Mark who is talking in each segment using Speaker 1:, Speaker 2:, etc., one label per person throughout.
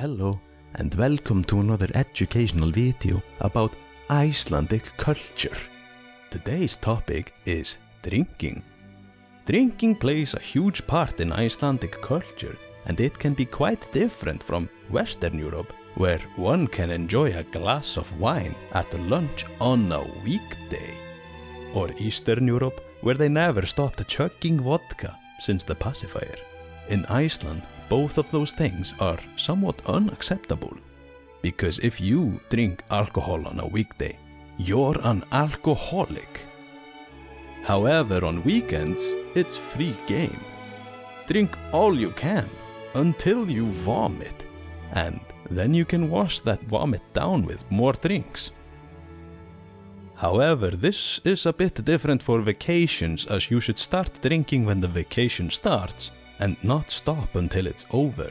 Speaker 1: Hello and welcome to another educational video about Icelandic culture. Today's topic is drinking. Drinking plays a huge part in Icelandic culture, and it can be quite different from Western Europe, where one can enjoy a glass of wine at lunch on a weekday, or Eastern Europe, where they never stopped chugging vodka since the pacifier. In Iceland, both of those things are somewhat unacceptable, because if you drink alcohol on a weekday, you're an alcoholic. However, on weekends, it's free game. Drink all you can until you vomit, and then you can wash that vomit down with more drinks. However, this is a bit different for vacations, as you should start drinking when the vacation starts and not stop until it's over.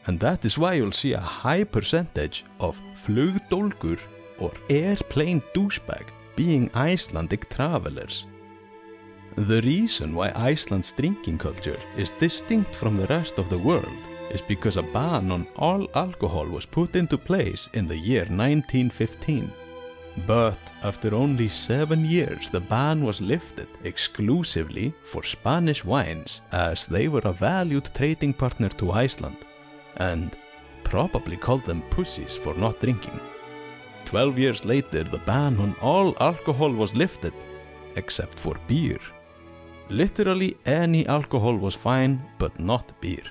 Speaker 1: And that is why you'll see a high percentage of flugdólgur, or airplane douchebag, being Icelandic travelers. The reason why Iceland's drinking culture is distinct from the rest of the world is because a ban on all alcohol was put into place in the year 1915. But after only 7 years, the ban was lifted exclusively for Spanish wines, as they were a valued trading partner to Iceland, and probably called them pussies for not drinking. 12 years later, the ban on all alcohol was lifted, except for beer. Literally any alcohol was fine, but not beer,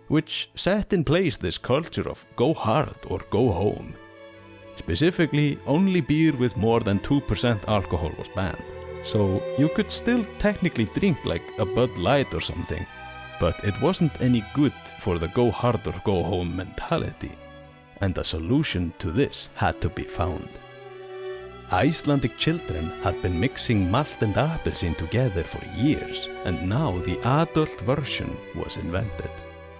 Speaker 1: which set in place this culture of go hard or go home. Specifically, only beer with more than 2% alcohol was banned, so you could still technically drink like a Bud Light or something, but it wasn't any good for the go hard or go home mentality, and a solution to this had to be found. Icelandic children had been mixing malt and appelsin together for years, and now the adult version was invented.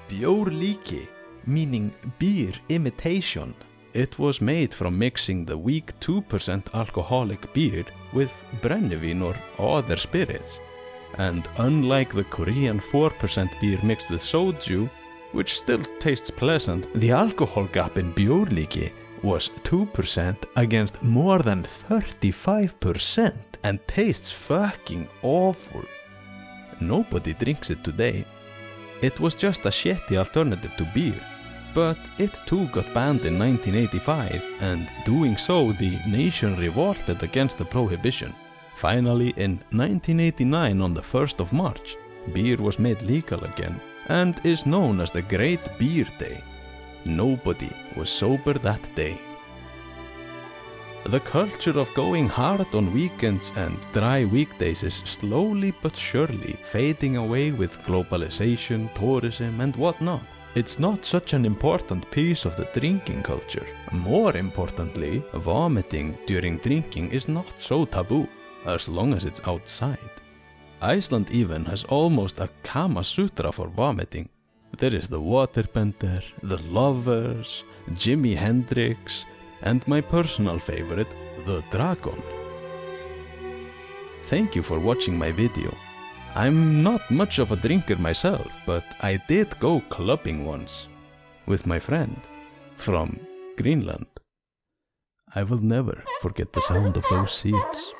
Speaker 1: Bjórlíki, meaning beer imitation. It was made from mixing the weak 2% alcoholic beer with brennivin or other spirits. And unlike the Korean 4% beer mixed with soju, which still tastes pleasant, the alcohol gap in bjórlíki was 2% against more than 35% and tastes fucking awful. Nobody drinks it today. It was just a shitty alternative to beer. But it too got banned in 1985, and doing so, the nation revolted against the prohibition. Finally, in 1989, on the 1st of March, beer was made legal again, and is known as the Great Beer Day. Nobody was sober that day. The culture of going hard on weekends and dry weekdays is slowly but surely fading away with globalization, tourism, and whatnot. It's not such an important piece of the drinking culture. More importantly, vomiting during drinking is not so taboo, as long as it's outside. Iceland even has almost a Kama Sutra for vomiting. There is the waterbender, the lovers, Jimi Hendrix, and my personal favorite, the dragon. Thank you for watching my video. I'm not much of a drinker myself, but I did go clubbing once with my friend from Greenland. I will never forget the sound of those seals.